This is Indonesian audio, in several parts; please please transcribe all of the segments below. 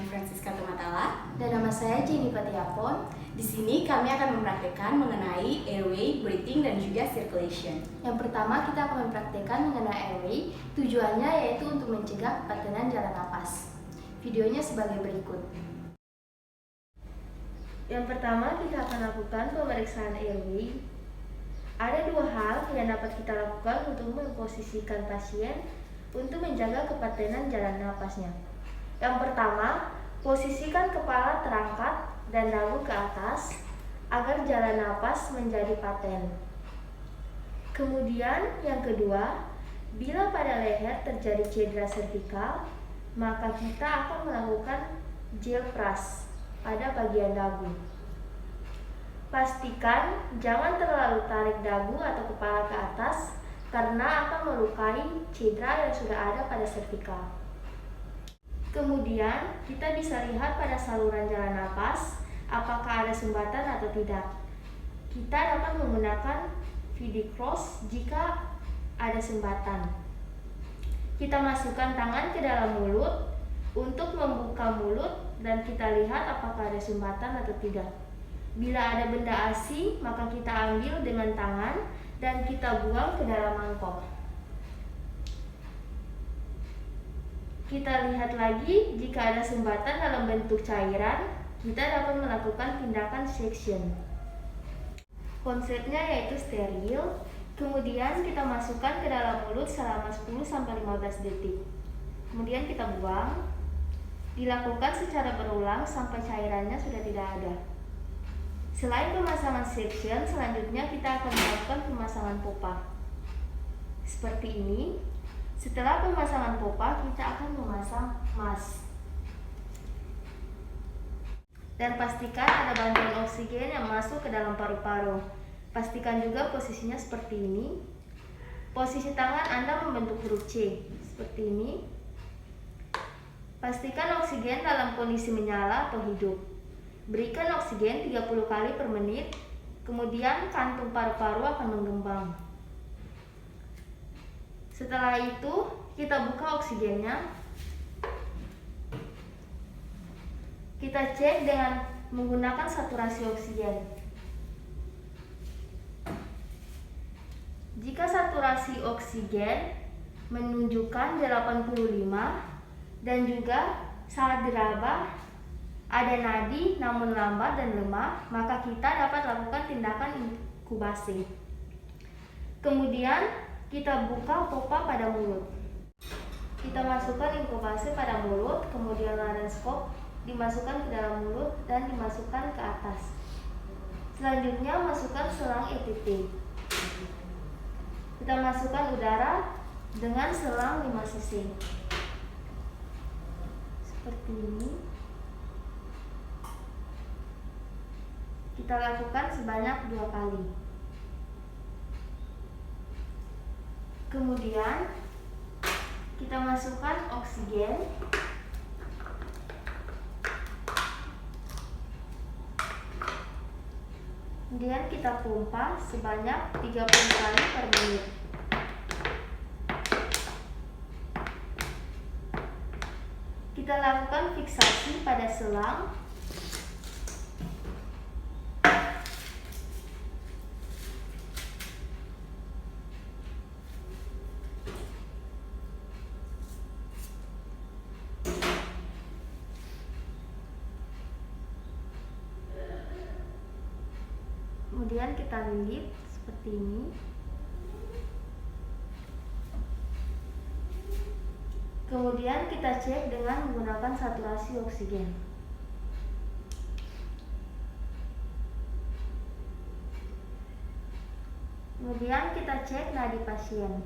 Francisca Tumatala. Dan nama saya Jenny Patiapon. Di sini kami akan mempraktikkan mengenai airway, breathing, dan juga circulation. Yang pertama kita akan mempraktikkan mengenai airway. Tujuannya yaitu untuk mencegah kepatenan jalan napas. Videonya sebagai berikut. Yang pertama kita akan lakukan pemeriksaan airway. Ada dua hal yang dapat kita lakukan untuk memposisikan pasien untuk menjaga kepatenan jalan napasnya. Yang pertama, posisikan kepala terangkat dan dagu ke atas agar jalan napas menjadi paten. Kemudian yang kedua, bila pada leher terjadi cedera servikal, maka kita akan melakukan gel brush pada bagian dagu. Pastikan jangan terlalu tarik dagu atau kepala ke atas karena akan melukai cedera yang sudah ada pada servikal. Kemudian kita bisa lihat pada saluran jalan napas apakah ada sumbatan atau tidak. Kita dapat menggunakan VD cross jika ada sumbatan. Kita masukkan tangan ke dalam mulut untuk membuka mulut dan kita lihat apakah ada sumbatan atau tidak. Bila ada benda asing, maka kita ambil dengan tangan dan kita buang ke dalam mangkok. Kita lihat lagi jika ada sumbatan dalam bentuk cairan, kita dapat melakukan tindakan section. Konsepnya yaitu steril, kemudian kita masukkan ke dalam mulut selama 10-15 detik. Kemudian kita buang. Dilakukan secara berulang sampai cairannya sudah tidak ada. Selain pemasangan section, selanjutnya kita akan melakukan pemasangan popa. Seperti ini. Setelah pemasangan popa, kita akan memasang mask. Dan pastikan ada bantuan oksigen yang masuk ke dalam paru-paru. Pastikan juga posisinya seperti ini. Posisi tangan Anda membentuk huruf C, seperti ini. Pastikan oksigen dalam kondisi menyala atau hidup. Berikan oksigen 30 kali per menit, kemudian kantung paru-paru akan menggembang. Setelah itu, kita buka oksigennya. Kita cek dengan menggunakan saturasi oksigen. Jika saturasi oksigen menunjukkan 85 dan juga saat diraba ada nadi namun lambat dan lemah, maka kita dapat lakukan tindakan inkubasi. Kemudian kita buka popa pada mulut. Kita masukkan inkubasi pada mulut, kemudian laryngoscope dimasukkan ke dalam mulut dan dimasukkan ke atas. Selanjutnya masukkan selang EPT. Kita masukkan udara dengan selang 5 cc. Seperti ini. Kita lakukan sebanyak 2 kali. Kemudian kita masukkan oksigen. Kemudian kita pompa sebanyak 30 kali per menit. Kita lakukan fiksasi pada selang. Kemudian kita lilit seperti ini. Kemudian kita cek dengan menggunakan saturasi oksigen. Kemudian kita cek nadi pasien.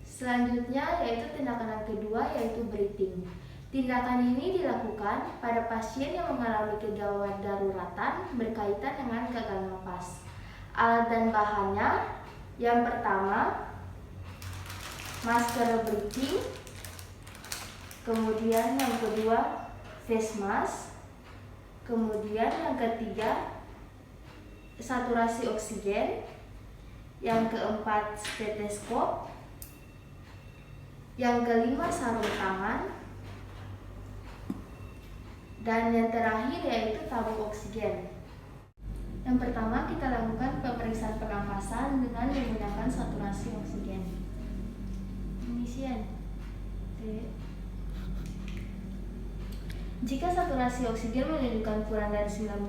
Selanjutnya yaitu tindakan yang kedua yaitu breathing. Tindakan ini dilakukan pada pasien yang mengalami kegawat daruratan berkaitan dengan gagal napas. Alat dan bahannya, yang pertama masker breathing, kemudian yang kedua face mask, kemudian yang ketiga saturasi oksigen, yang keempat stetoskop, Yang kelima, sarung tangan. Dan yang terakhir yaitu tabung oksigen. Yang pertama, kita lakukan pemeriksaan pernafasan dengan menggunakan saturasi oksigen. Pengisian. Jika saturasi oksigen menunjukkan kurang dari 90%,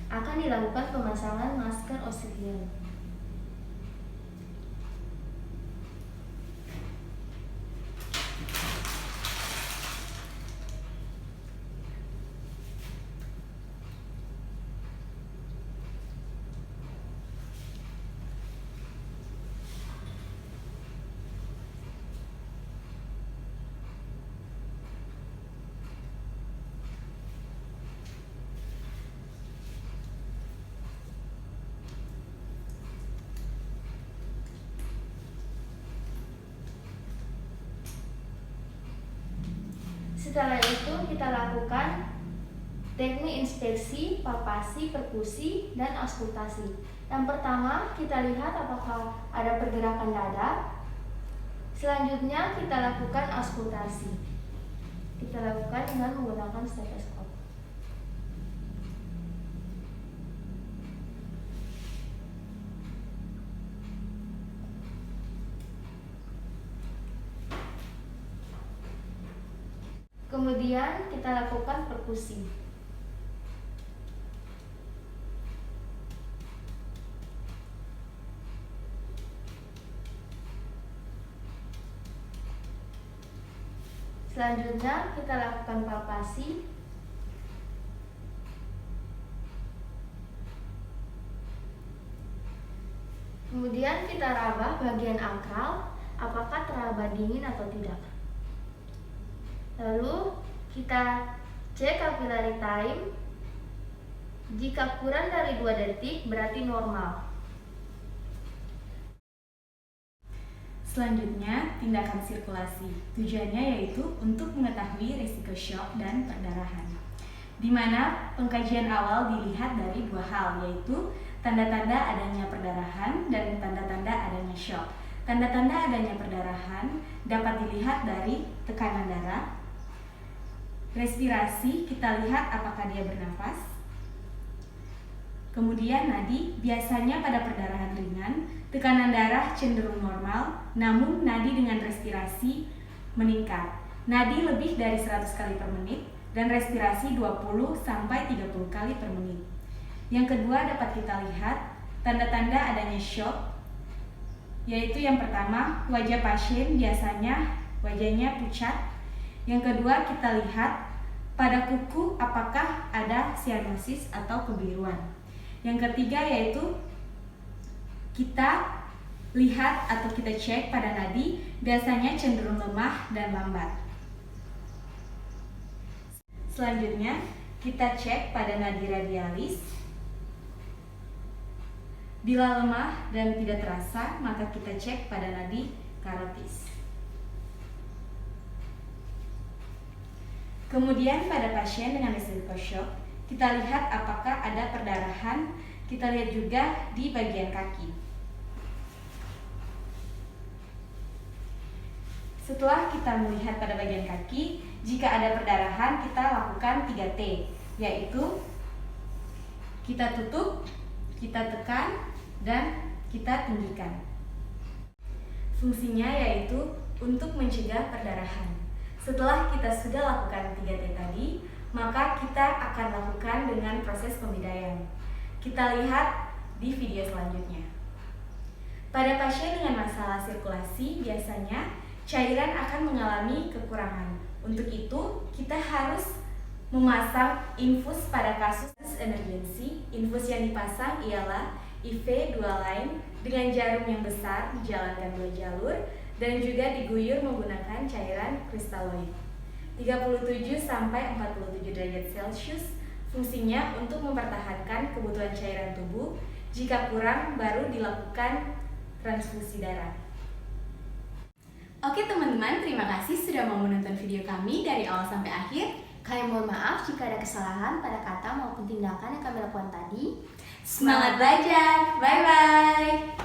akan dilakukan pemasangan masker oksigen. Setelah itu kita lakukan teknik inspeksi, palpasi, perkusi, dan auskultasi. Yang pertama, kita lihat apakah ada pergerakan dada. Selanjutnya kita lakukan auskultasi. Kita lakukan dengan menggunakan stetoskop. Kemudian kita lakukan perkusi. Selanjutnya kita lakukan palpasi. Kemudian kita raba bagian akral, apakah teraba dingin atau tidak. Lalu kita cek capillary time. Jika kurang dari 2 detik berarti normal. Selanjutnya, tindakan sirkulasi. Tujuannya yaitu untuk mengetahui risiko shock dan perdarahan. Di mana pengkajian awal dilihat dari 2 hal, yaitu tanda-tanda adanya perdarahan dan tanda-tanda adanya shock. Tanda-tanda adanya perdarahan dapat dilihat dari tekanan darah, respirasi, kita lihat apakah dia bernafas. Kemudian nadi, biasanya pada perdarahan ringan, tekanan darah cenderung normal, namun nadi dengan respirasi meningkat. Nadi lebih dari 100 kali per menit dan respirasi 20-30 kali per menit. Yang kedua dapat kita lihat tanda-tanda adanya shock, yaitu yang pertama, wajah pasien biasanya wajahnya pucat. Yang kedua, kita lihat pada kuku apakah ada sianosis atau kebiruan. Yang ketiga yaitu kita lihat atau kita cek pada nadi, biasanya cenderung lemah dan lambat. Selanjutnya, kita cek pada nadi radialis. Bila lemah dan tidak terasa, maka kita cek pada nadi karotis. Kemudian pada pasien dengan risiko shock, kita lihat apakah ada perdarahan. Kita lihat juga di bagian kaki. Setelah kita melihat pada bagian kaki, jika ada perdarahan, kita lakukan 3T, yaitu kita tutup, kita tekan, dan kita tinggikan. Fungsinya yaitu untuk mencegah perdarahan. Setelah kita sudah lakukan 3T tadi, maka kita akan lakukan dengan proses pembidayaan. Kita lihat di video selanjutnya. Pada pasien dengan masalah sirkulasi, biasanya cairan akan mengalami kekurangan. Untuk itu, kita harus memasang infus pada kasus emergency. Infus yang dipasang ialah IV 2 line dengan jarum yang besar, dijalankan 2 jalur, dan juga diguyur menggunakan cairan kristaloid 37-47 derajat Celcius. Fungsinya untuk mempertahankan kebutuhan cairan tubuh. Jika kurang, baru dilakukan transfusi darah. Oke teman-teman, terima kasih sudah mau menonton video kami dari awal sampai akhir. Kami mohon maaf jika ada kesalahan pada kata maupun tindakan yang kami lakukan tadi. Semangat belajar, bye-bye!